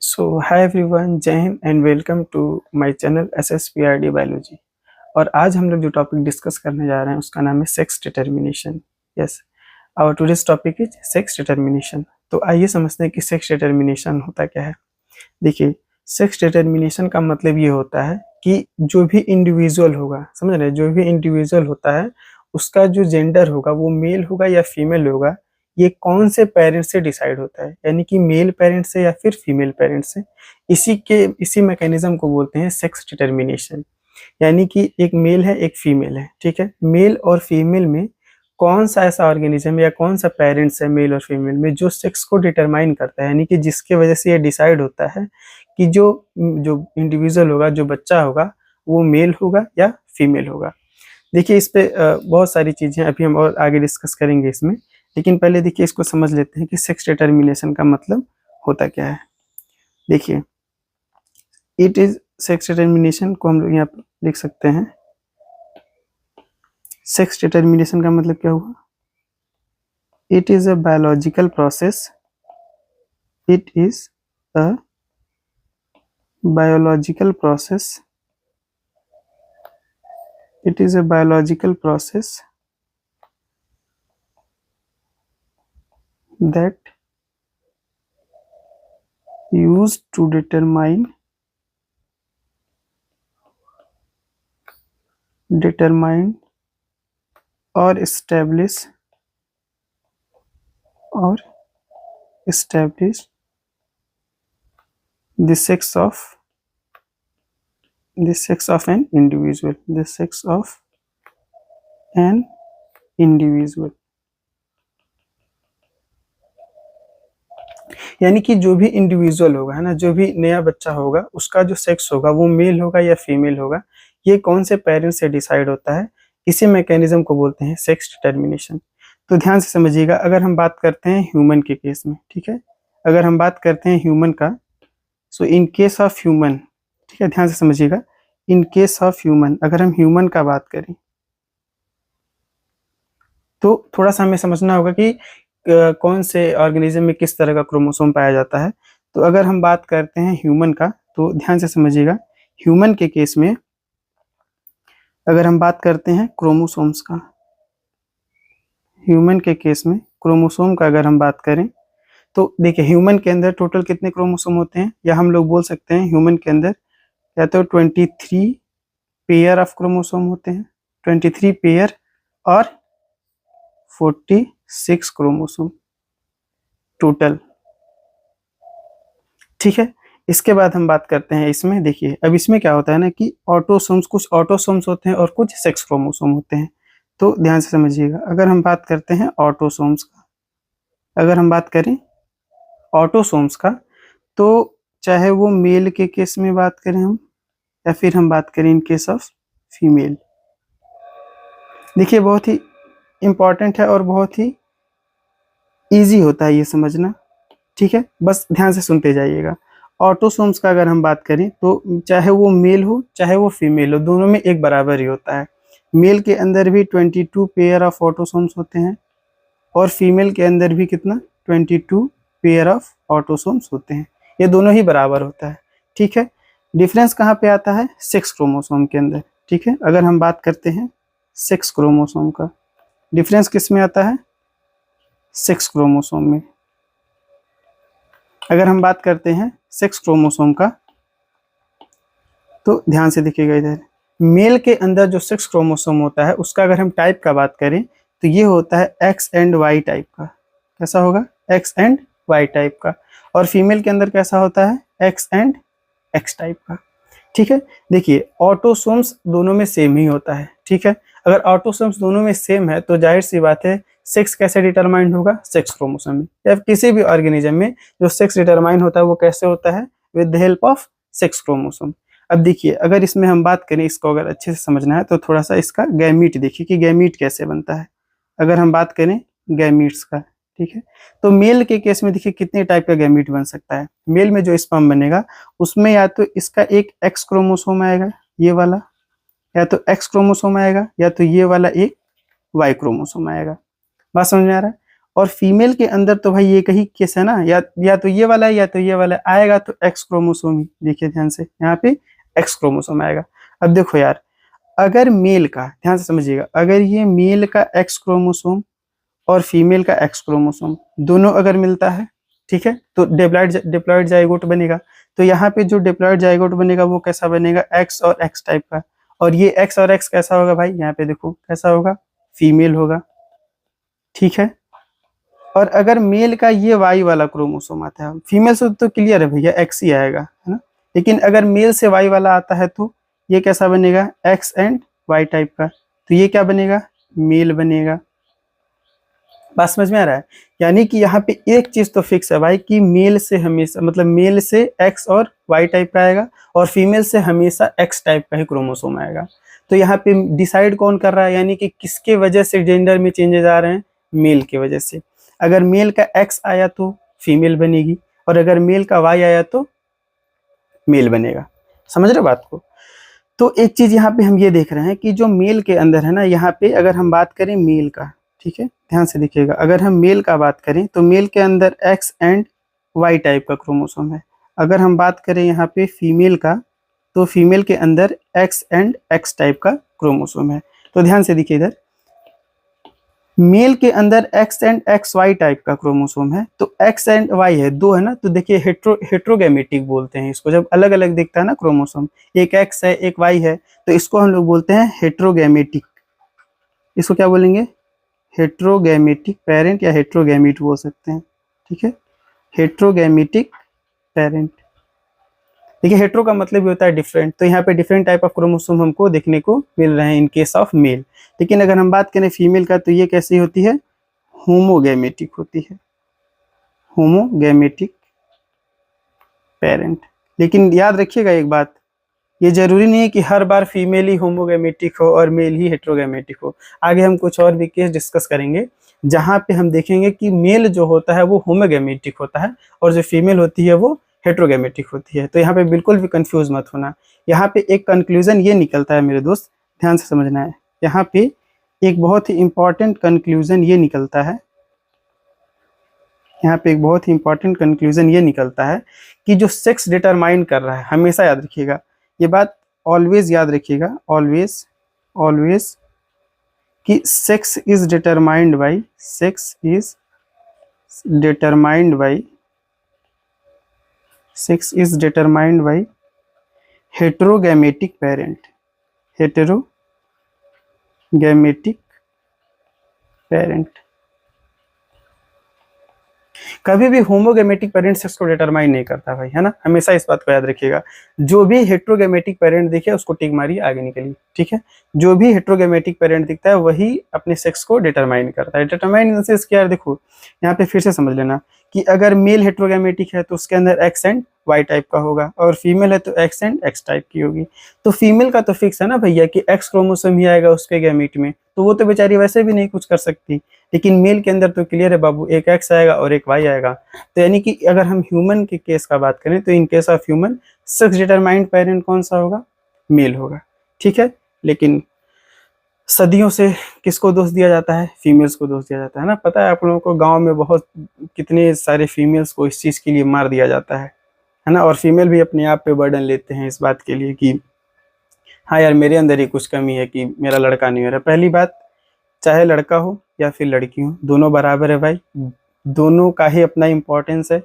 सो hi everyone, जय हिंद and welcome to my channel SSPRD biology. और आज हम लोग जो टॉपिक डिस्कस करने जा रहे हैं उसका नाम है sex determination. Yes, our today's topic is sex determination. तो आइए समझते हैं कि सेक्स डिटर्मिनेशन होता क्या है। देखिए, सेक्स डिटर्मिनेशन का मतलब ये होता है कि जो भी इंडिविजुअल होगा, समझ रहे हैं, जो भी इंडिविजुअल होता है उसका जो जेंडर होगा वो मेल होगा या फीमेल होगा, ये कौन से पेरेंट से डिसाइड होता है, यानी कि मेल पेरेंट से या फिर फीमेल पेरेंट से। इसी मैकेनिज्म को बोलते हैं सेक्स डिटर्मिनेशन। यानी कि एक मेल है एक फीमेल है, ठीक है। मेल और फीमेल में कौन सा ऐसा ऑर्गेनिज्म या कौन सा पेरेंट्स है मेल और फीमेल में जो सेक्स को डिटरमाइन करता है, यानी कि जिसके वजह से ये डिसाइड होता है कि जो जो इंडिविजुअल होगा, जो बच्चा होगा, वो मेल होगा या फीमेल होगा। देखिए, इस पे बहुत सारी चीजें अभी हम और आगे डिस्कस करेंगे इसमें, लेकिन पहले देखिए इसको समझ लेते हैं कि सेक्स डिटर्मिनेशन का मतलब होता क्या है। देखिए, इट इज सेक्स डिटर्मिनेशन को हम लोग यहाँ पर लिख सकते हैं। सेक्स डिटर्मिनेशन का मतलब क्या हुआ? It is a biological process. It is a biological process. It is a biological process that used to determine or establish the sex of an individual, the sex of an individual। यानी कि जो भी individual होगा, है ना, जो भी नया बच्चा होगा उसका जो सेक्स होगा वो मेल होगा या फीमेल होगा, ये कौन से पेरेंट्स से डिसाइड होता है। इसी मैकेनिज्म को बोलते हैं सेक्स डिटर्मिनेशन। तो ध्यान से समझिएगा, अगर हम बात करते हैं ह्यूमन के केस में, ठीक है, अगर हम बात करते हैं ह्यूमन का, सो इन केस ऑफ ह्यूमन, ठीक है, ध्यान से समझिएगा, इन केस ऑफ ह्यूमन, अगर हम ह्यूमन का बात करें तो थोड़ा सा हमें समझना होगा कि कौन से ऑर्गेनिज्म में किस तरह का क्रोमोसोम पाया जाता है। तो अगर हम बात करते हैं ह्यूमन का, तो ध्यान से समझिएगा, ह्यूमन के केस में अगर हम बात करते हैं क्रोमोसोम्स का, ह्यूमन के केस में क्रोमोसोम का अगर हम बात करें तो देखिए, ह्यूमन के अंदर टोटल कितने क्रोमोसोम होते हैं, या हम लोग बोल सकते हैं ह्यूमन के अंदर या तो 23 पेयर ऑफ क्रोमोसोम होते हैं, 23 पेयर और 46 क्रोमोसोम टोटल, ठीक है। इसके बाद हम बात करते हैं इसमें, देखिए अब इसमें क्या होता है ना कि ऑटोसोम्स, कुछ ऑटोसोम्स होते हैं और कुछ सेक्स क्रोमोसोम होते हैं। तो ध्यान से समझिएगा, अगर हम बात करते हैं ऑटोसोम्स का, अगर हम बात करें ऑटोसोम्स का, तो चाहे वो मेल के केस में बात करें हम, या फिर हम बात करें इन केस ऑफ फीमेल, देखिए बहुत ही इंपॉर्टेंट है और बहुत ही इजी होता है ये समझना, ठीक है, बस ध्यान से सुनते जाइएगा। ऑटोसोम्स का अगर हम बात करें तो चाहे वो मेल हो चाहे वो फीमेल हो, दोनों में एक बराबर ही होता है। मेल के अंदर भी 22 पेयर ऑफ ऑटोसोम्स होते हैं और फीमेल के अंदर भी कितना, 22 पेयर ऑफ ऑटोसोम्स होते हैं, ये दोनों ही बराबर होता है, ठीक है। डिफरेंस कहाँ पे आता है? सेक्स क्रोमोसोम के अंदर, ठीक है। अगर हम बात करते हैं सेक्स क्रोमोसोम का, डिफरेंस किस में आता है? सेक्स क्रोमोसोम में। अगर हम बात करते हैं सेक्स क्रोमोसोम का, तो ध्यान से देखिएगा, इधर मेल के अंदर जो सेक्स क्रोमोसोम होता है उसका अगर हम टाइप का बात करें तो ये होता है एक्स एंड वाई टाइप का। कैसा होगा? एक्स एंड वाई टाइप का। और फीमेल के अंदर कैसा होता है? एक्स एंड एक्स टाइप का, ठीक है। देखिए, ऑटोसोम्स दोनों में सेम ही होता है, ठीक है। अगर ऑटोसोम्स दोनों में सेम है तो जाहिर सी बात है सेक्स कैसे डिटरमाइंड होगा? सेक्स क्रोमोसोम में। या किसी भी ऑर्गेनिज्म में जो सेक्स डिटरमाइन होता है वो कैसे होता है? With the help of sex chromosome. अब देखिए, अगर इसमें हम बात करें, इसको अगर अच्छे से समझना है तो थोड़ा सा इसका गैमीट देखिए कि गैमीट कैसे बनता है। अगर हम बात करें गैमीट्स का, ठीक है, तो मेल के केस में देखिए कितने टाइप का गैमीट बन सकता है। मेल में जो स्पर्म बनेगा उसमें या तो इसका एक एक्स क्रोमोसोम आएगा, ये वाला, या तो एक्स क्रोमोसोम आएगा, या तो ये वाला एक वाई क्रोमोसोम आएगा। बात समझ में आ रहा है? और फीमेल के अंदर तो भाई एक ही केस है ना, या तो ये वाला है या तो ये वाला है, आएगा तो एक्स क्रोमोसोम ही। देखिए ध्यान से, यहाँ पे एक्स क्रोमोसोम आएगा। अब देखो यार, अगर मेल का, ध्यान से समझिएगा, अगर ये मेल का एक्स क्रोमोसोम और फीमेल का एक्स क्रोमोसोम दोनों अगर मिलता है, ठीक है, तो डिप्लॉयड जाइगोट बनेगा। तो यहाँ पे जो डिप्लॉयड जाइगोट बनेगा वो कैसा बनेगा, एक्स और एक्स टाइप का। और ये एक्स और एक्स कैसा होगा भाई, यहाँ पे देखो कैसा होगा, फीमेल होगा, ठीक है। और अगर मेल का ये वाई वाला क्रोमोसोम आता है, फीमेल से तो क्लियर है भैया एक्स ही आएगा, है ना, लेकिन अगर मेल से वाई वाला आता है तो ये कैसा बनेगा, एक्स एंड वाई टाइप का। तो ये क्या बनेगा, मेल बनेगा। बात समझ में आ रहा है? यानी कि यहाँ पे एक चीज तो फिक्स है भाई कि मेल से हमेशा, मतलब मेल से एक्स और वाई टाइप का आएगा, और फीमेल से हमेशा एक्स टाइप का ही क्रोमोसोम आएगा। तो यहाँ पे डिसाइड कौन कर रहा है, यानी कि किसके वजह से जेंडर में चेंजेस आ रहे हैं, मेल के वजह से। अगर मेल का एक्स आया तो फीमेल बनेगी, और अगर मेल का वाई आया तो मेल बनेगा। समझ रहे बात को? तो एक चीज यहाँ पे हम ये देख रहे हैं कि जो मेल के अंदर है ना, यहाँ पे अगर हम बात करें मेल का, ठीक है, ध्यान से देखिएगा, अगर हम मेल का बात करें तो मेल के अंदर एक्स एंड वाई टाइप का क्रोमोसोम है। अगर हम बात करें यहाँ पे फीमेल का, तो फीमेल के अंदर एक्स एंड एक्स टाइप का क्रोमोसोम है। तो ध्यान से देखिए इधर, मेल के अंदर X and X Y type का क्रोमोसोम है, तो एक्स एंड वाई है, दो है ना, तो देखिए हेट्रोगैमेटिक बोलते हैं इसको, जब अलग अलग दिखता है ना क्रोमोसोम, एक एक्स है एक वाई है, तो इसको हम लोग बोलते हैं हेट्रोगैमेटिक। इसको क्या बोलेंगे, हेट्रोगैमेटिक पेरेंट या हेट्रोगैमिट बोल सकते हैं, ठीक है, हेट्रोगैमेटिक पेरेंट। देखिए हेट्रो का मतलब भी होता है डिफरेंट, तो यहाँ पे डिफरेंट टाइप ऑफ क्रोमोसोम हमको देखने को मिल रहे हैं इन केस ऑफ मेल। लेकिन अगर हम बात करें फीमेल का, तो ये कैसी होती है, होमोगैमेटिक होती है, होमोगैमेटिक पेरेंट। लेकिन याद रखिएगा एक बात, ये जरूरी नहीं है कि हर बार फीमेल ही होमोगैमेटिक हो और मेल ही हेट्रोगैमेटिक हो। आगे हम कुछ और भी केस डिस्कस करेंगे जहाँ पे हम देखेंगे कि मेल जो होता है वो होमोगैमेटिक होता है, और जो फीमेल होती है वो हेट्रोगैमेटिक होती है। तो यहाँ पे बिल्कुल भी कंफ्यूज मत होना। यहाँ पे एक कंक्लूजन ये निकलता है मेरे दोस्त, ध्यान से समझना है। यहाँ पे एक बहुत ही इंपॉर्टेंट कंक्लूजन ये निकलता है, यहाँ पे एक बहुत ही इंपॉर्टेंट कंक्लूजन ये निकलता है कि जो सेक्स डिटरमाइन कर रहा है, हमेशा याद रखिएगा ये बात, ऑलवेज याद रखिएगा, ऑलवेज ऑलवेज, कि sex is determined by, sex is determined by, sex is determined by heterogametic parent, heterogametic parent. कभी भी होमोगैमेटिक पेरेंट सेक्स को डिटरमाइन नहीं करता भाई, है ना, हमेशा इस बात को याद रखिएगा। जो भी हेट्रोगैमेटिक पेरेंट दिखे उसको टिक मारिए, आगे निकलिए, ठीक है। जो भी हेट्रोगैमेटिक पेरेंट दिखता है वही अपने सेक्स को डिटरमाइन करता है। डिटरमाइन इन द सेंस क्या, देखो यहाँ पे फिर से समझ लेना कि अगर मेल हेट्रोगैमेटिक है तो उसके अंदर एक्स एंड वाई टाइप का होगा, और फीमेल है तो एक्स एंड एक्स टाइप की होगी। तो फीमेल का तो फिक्स है ना भैया कि एक्स क्रोमोसोम ही आएगा उसके गैमीट में, तो वो तो बेचारी वैसे भी नहीं कुछ कर सकती। लेकिन मेल के अंदर तो क्लियर है बाबू, एक एक्स आएगा और एक वाई आएगा। तो यानी कि अगर हम ह्यूमन के केस का बात करें तो in case of human sex determined parent कौन सा होगा, मेल होगा, ठीक है। लेकिन सदियों से किसको दोष दिया जाता है, फीमेल्स को दोष दिया जाता है ना। पता है आप लोगों को गांव में बहुत कितने सारे फीमेल्स को इस चीज़ के लिए मार दिया जाता है ना। और फीमेल भी अपने आप पे बर्डन लेते हैं इस बात के लिए कि हाँ यार मेरे अंदर ही कुछ कमी है कि मेरा लड़का नहीं हो रहा। पहली बात, चाहे लड़का हो या फिर लड़की हो, दोनों बराबर है भाई, दोनों का ही अपना इम्पोर्टेंस है।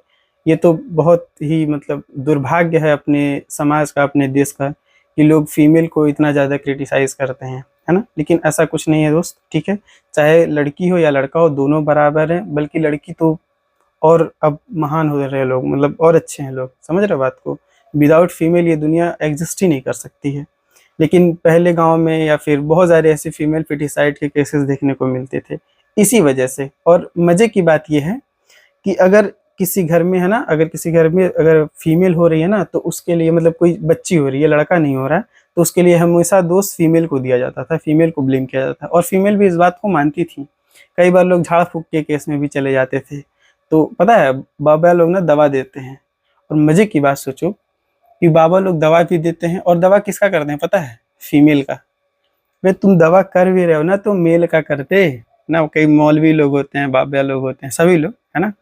ये तो बहुत ही मतलब दुर्भाग्य है अपने समाज का, अपने देश का, कि लोग फीमेल को इतना ज़्यादा क्रिटिसाइज करते हैं, है ना। लेकिन ऐसा कुछ नहीं है दोस्त, ठीक है। चाहे लड़की हो या लड़का हो, दोनों बराबर हैं, बल्कि लड़की तो और अब महान हो रहे लोग, मतलब और अच्छे हैं लोग, समझ रहे बात को। विदाउट फीमेल ये दुनिया एग्जिस्ट ही नहीं कर सकती है। लेकिन पहले गांव में या फिर बहुत सारे ऐसे फीमेल फिटिसाइड के केसेस देखने को मिलते थे इसी वजह से। और मजे की बात यह है कि अगर किसी घर में, है ना, अगर किसी घर में अगर फीमेल हो रही है ना, तो उसके लिए मतलब कोई बच्ची हो रही है, लड़का नहीं हो रहा है, तो उसके लिए हमेशा दोष फीमेल को दिया जाता था, फीमेल को ब्लेम किया जाता था। और फीमेल भी इस बात को मानती थी। कई बार लोग झाड़ फूक के केस में भी चले जाते थे। तो पता है बाबा लोग ना दवा देते हैं, और मजे की बात सोचो कि बाबा लोग दवा भी देते हैं, और दवा किसका करते हैं पता है, फीमेल का। वे तुम दवा कर भी रहे हो ना तो मेल का करते, ना, कई मौलवी लोग होते हैं, बाबिया लोग होते हैं, सभी लोग, है ना,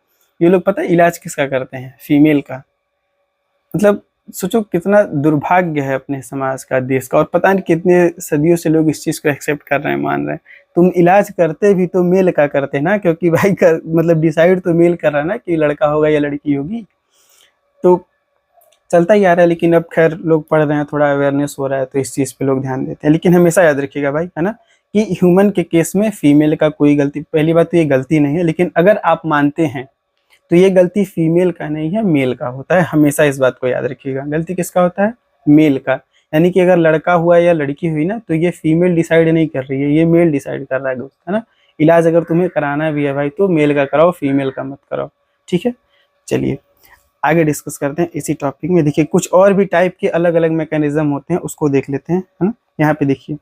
ये लोग पता है इलाज किसका करते हैं? फीमेल का। मतलब सोचो कितना दुर्भाग्य है अपने समाज का, देश का, और पता नहीं कितने सदियों से लोग इस चीज को एक्सेप्ट कर रहे हैं, मान रहे हैं। तुम इलाज करते भी तो मेल का करते हैं ना, क्योंकि भाई मतलब डिसाइड तो मेल कर रहा है ना कि लड़का होगा या लड़की होगी। तो चलता ही आ रहा है, लेकिन अब खैर लोग पढ़ रहे हैं, थोड़ा अवेयरनेस हो रहा है, तो इस चीज पे लोग ध्यान देते हैं। लेकिन हमेशा याद रखिएगा भाई, है ना, कि ह्यूमन के केस में फीमेल का कोई गलती, पहली बात तो ये गलती नहीं है, लेकिन अगर आप मानते हैं तो ये गलती फीमेल का नहीं है, मेल का होता है। हमेशा इस बात को याद रखिएगा, गलती किसका होता है? मेल का। यानी कि अगर लड़का हुआ या लड़की हुई ना, तो ये फीमेल डिसाइड नहीं कर रही है, ये मेल डिसाइड कर रहा है दोस्त, है ना। इलाज अगर तुम्हें कराना भी है भाई, तो मेल का कराओ, फीमेल का मत कराओ, ठीक है। चलिए आगे डिस्कस करते हैं इसी टॉपिक में। देखिए कुछ और भी टाइप के अलग अलग मैकेनिज्म होते हैं, उसको देख लेते हैं, है ना। यहाँ पे देखिए,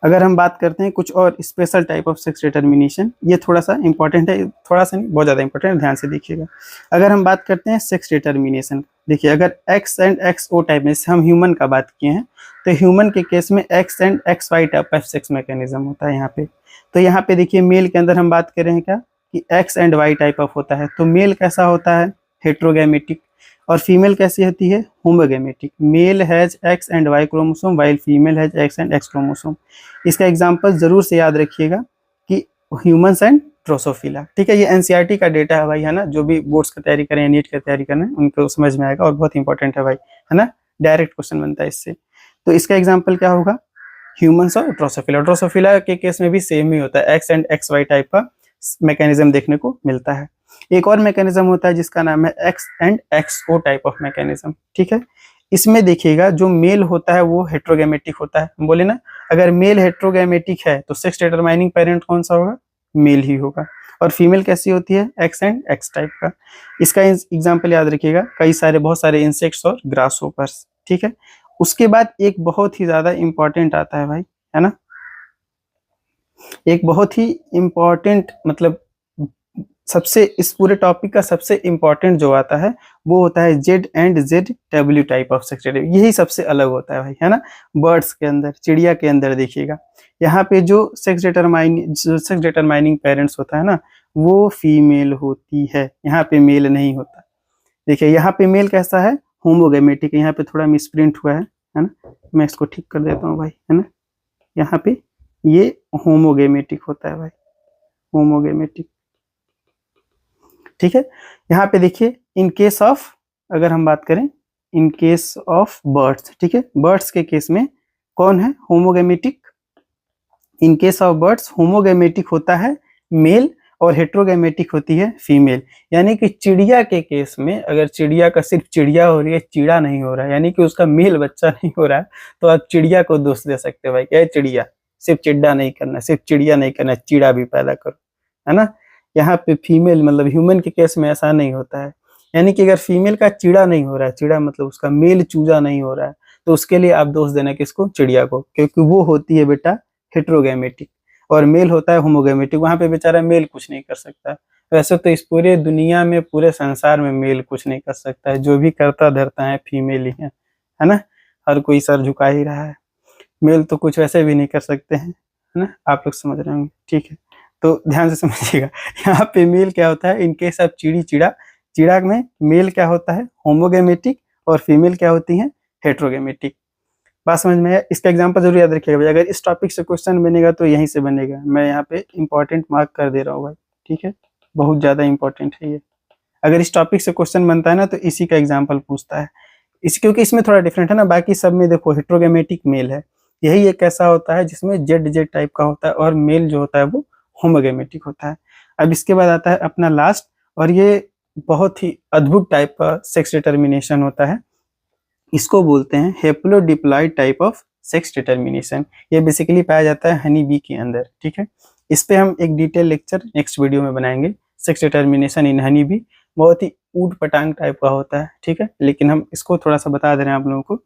अगर हम बात करते हैं कुछ और special type of sex determination, ये थोड़ा सा इंपॉर्टेंट है, थोड़ा सा नहीं बहुत ज़्यादा इंपॉर्टेंट है, ध्यान से देखिएगा। अगर हम बात करते हैं सेक्स डिटर्मिनेशन, देखिए अगर X and X O type में, जैसे हम ह्यूमन का बात किए हैं, तो ह्यूमन के केस में X and X Y type of sex mechanism होता है यहाँ पे। तो यहाँ पे देखिए मेल के अंदर हम बात कर रहे हैं क्या, कि X and Y type of होता है। तो मेल कैसा होता है? हेट्रोगैमेटिक। और फीमेल कैसी होती है? Homogametic. Male has X and Y chromosome while female has X and X chromosome. इसका एग्जांपल जरूर से याद रखिएगा कि ह्यूमंस एंड ड्रोसोफिला, ठीक है। ये एनसीईआरटी का डेटा है भाई, है ना। जो भी बोर्ड्स की तैयारी करें, नीट की तैयारी करें, उनको समझ में आएगा, और बहुत इंपॉर्टेंट है भाई, है ना। डायरेक्ट क्वेश्चन बनता है इससे। तो इसका एग्जाम्पल क्या होगा? ह्यूमंस और ड्रोसोफिला। ड्रोसोफिला के केस में भी सेम ही होता है, X and X Y type का मैकेनिज्म देखने को मिलता है। एक और मैकेनिज्म होता है जिसका नाम है X and X O type of mechanism, ठीक है। इसमें देखिएगा जो मेल होता है वो हेट्रोगैमेटिक होता है। बोले ना, अगर मेल हेट्रोगैमेटिक है तो सेक्स डिटरमाइनिंग पेरेंट कौन सा होगा? मेल ही होगा। और फीमेल कैसी होती है? एक्स एंड एक्स टाइप का। इसका एग्जाम्पल याद रखिएगा, कई सारे बहुत सारे इंसेक्ट्स और ग्रास होपर्स, ठीक है। उसके बाद एक बहुत ही ज्यादा इंपॉर्टेंट आता है भाई, है ना, एक बहुत ही इंपॉर्टेंट, मतलब सबसे, इस पूरे टॉपिक का सबसे इंपॉर्टेंट जो आता है वो होता है Z and Z W type of sex determination. यही सबसे अलग होता है भाई, है ना। बर्ड्स के अंदर, चिड़िया के अंदर देखिएगा, यहाँ पे जो सेक्स डिटरमाइनिंग पेरेंट्स होता है ना, वो फीमेल होती है, यहाँ पे मेल नहीं होता। देखिए यहाँ पे मेल कैसा है? होमोगैमेटिक। यहाँ पे थोड़ा मिसप्रिंट हुआ है ना, मैं इसको ठीक कर देता हूँ भाई, है ना। यहाँ पे ये होमोगैमेटिक होता है भाई, होमोगैमेटिक, ठीक है। यहाँ पे देखिए इन केस ऑफ, अगर हम बात करें इन केस ऑफ बर्ड्स, ठीक है, बर्ड्स के केस में कौन है? Homogametic. In case of birds homogametic होता है मेल, और हेट्रोगैमेटिक होती है फीमेल। यानी कि चिड़िया के केस में, अगर चिड़िया का सिर्फ चिड़िया हो रही है, चिड़ा नहीं हो रहा है, यानी कि उसका मेल बच्चा नहीं हो रहा है, तो आप चिड़िया को दोष दे सकते हो भाई, क्या चिड़िया, सिर्फ चिड्डा नहीं करना, सिर्फ चिड़िया नहीं करना, चिड़ा भी पैदा करो, है ना। यहाँ पे फीमेल मतलब ह्यूमन के केस में ऐसा नहीं होता है। यानी कि अगर फीमेल का चिड़ा नहीं हो रहा है, चिड़ा मतलब उसका मेल चूजा नहीं हो रहा है, तो उसके लिए आप दोष देना किसको? चिड़िया को, क्योंकि वो होती है बेटा हेट्रोगैमेटिक, और मेल होता है होमोगैमेटिक। वहां पे बेचारा मेल कुछ नहीं कर सकता। वैसे तो इस पूरे दुनिया में, पूरे संसार में मेल कुछ नहीं कर सकता है, जो भी करता धरता है फीमेल ही है ना। हर कोई सर झुका ही रहा है, मेल तो कुछ वैसे भी नहीं कर सकते हैं, है ना। आप लोग समझ रहे होंगे, ठीक है। तो ध्यान से समझिएगा, यहाँ पे मेल क्या होता है? इनके सब चिड़ी चिड़ा, चिड़ा में मेल क्या होता है? होमोगैमेटिक, और फीमेल क्या होती है? हेट्रोगैमेटिक। बात समझ में आया? इसका एग्जांपल जरूर याद रखिएगा भाई, अगर इस टॉपिक से क्वेश्चन बनेगा तो यहीं से बनेगा। मैं यहाँ पे इंपॉर्टेंट मार्क कर दे रहा हूँ भाई, ठीक है, बहुत ज्यादा इंपॉर्टेंट है ये। अगर इस टॉपिक से क्वेश्चन बनता है ना, तो इसी का एग्जाम्पल पूछता है। क्योंकि इसमें थोड़ा डिफरेंट है ना, बाकी सब में देखो हेट्रोगैमेटिक मेल है, यही एक ऐसा होता है जिसमें जेड जेड टाइप का होता है, और मेल जो होता है वो होमोगैमेटिक होता है। अब इसके बाद आता है अपना लास्ट, और ये बहुत ही अद्भुत टाइप का सेक्स डिटर्मिनेशन होता है। इसको बोलते हैं हेप्लोडिप्लॉइड टाइप ऑफ सेक्स डिटर्मिनेशन। ये बेसिकली पाया जाता है हनी बी के अंदर, ठीक है। इस पे हम एक डिटेल लेक्चर नेक्स्ट वीडियो में बनाएंगे, sex determination in honey bee. बहुत ही ऊट पटांग टाइप का होता है, ठीक है, लेकिन हम इसको थोड़ा सा बता दे रहे हैं आप लोगों को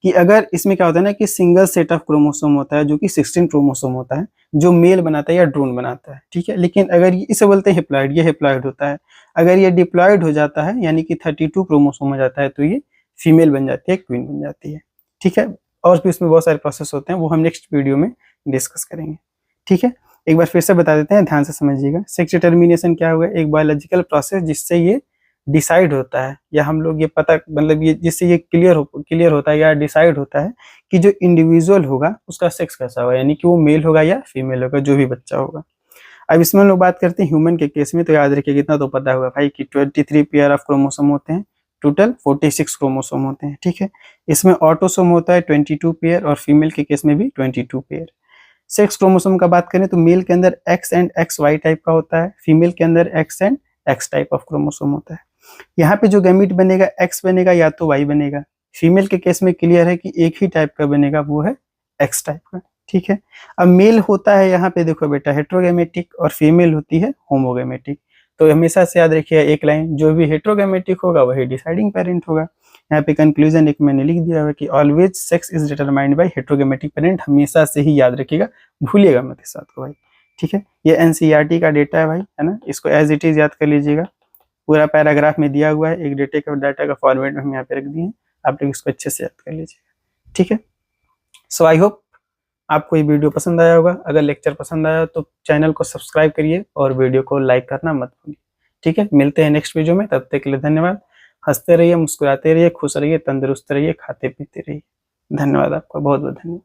कि अगर इसमें क्या होता है ना, कि सिंगल सेट ऑफ क्रोमोसोम होता है, जो कि 16 क्रोमोसोम होता है, जो मेल बनाता है या ड्रोन बनाता है, ठीक है। लेकिन अगर इसे बोलते हैं हेप्लॉइड, ये हेप्लॉइड होता है। अगर ये डिप्लॉइड हो जाता है, यानी कि 32 क्रोमोसोम हो जाता है, तो ये फीमेल बन जाती है, क्वीन बन जाती है, ठीक है। और भी इसमें बहुत सारे प्रोसेस होते हैं, वो हम नेक्स्ट वीडियो में डिस्कस करेंगे, ठीक है। एक बार फिर से बता देते हैं, ध्यान से समझिएगा। सेक्स डिटर्मिनेशन क्या होगा? एक बायोलॉजिकल प्रोसेस जिससे ये डिसाइड होता है, या हम लोग ये पता मतलब ये जिससे ये क्लियर होता है या डिसाइड होता है कि जो इंडिविजुअल होगा उसका सेक्स कैसा होगा, यानी कि वो मेल होगा या फीमेल होगा, जो भी बच्चा होगा। अब इसमें हम लोग बात करते हैं ह्यूमन के केस में, तो याद रखिए इतना तो पता होगा भाई कि 23 पेयर ऑफ क्रोमोसोम होते हैं, टोटल 46 क्रोमोसोम होते हैं, ठीक है। इसमें ऑटोसोम होता है 22 पेयर और फीमेल के केस में भी 22 पेयर। सेक्स क्रोमोसोम का बात करें तो मेल के अंदर X and X Y type का होता है, फीमेल के अंदर X and X type of chromosome होता है। यहाँ पे जो गैमीट बनेगा एक्स बनेगा या तो वाई बनेगा। फीमेल के केस में क्लियर है कि एक ही टाइप का बनेगा, वो है एक्स टाइप का, ठीक है। अब मेल होता है यहाँ पे देखो बेटा हेट्रोगैमेटिक और फीमेल होती है होमोगैमेटिक। तो हमेशा से याद रखिए एक लाइन, जो भी हेट्रोगैमेटिक होगा वही डिसाइडिंग पेरेंट होगा। यहाँ पे कंक्लूजन एक मैंने लिख दिया है कि always sex is determined by heterogametic parent, हमेशा से ही याद रखिएगा, भूलिएगा मत इस बात को भाई, ठीक है। ये एनसीईआरटी का डेटा है भाई, है ना, इसको एज इट इज याद कर लीजिएगा। पूरा पैराग्राफ में दिया हुआ है, एक डाटा का फॉर्मेट में हम यहाँ पे रख दिए हैं, आप लोग इसको अच्छे से याद कर लीजिएगा, ठीक है। सो आई होप आपको ये वीडियो पसंद आया होगा। अगर लेक्चर पसंद आया तो चैनल को सब्सक्राइब करिए और वीडियो को लाइक करना मत भूलिए, ठीक है। मिलते हैं नेक्स्ट वीडियो में, तब तक के लिए धन्यवाद। हंसते रहिए, मुस्कुराते रहिए, खुश रहिए, तंदुरुस्त रहिए, खाते पीते रहिए। धन्यवाद आपका, बहुत बहुत धन्यवाद।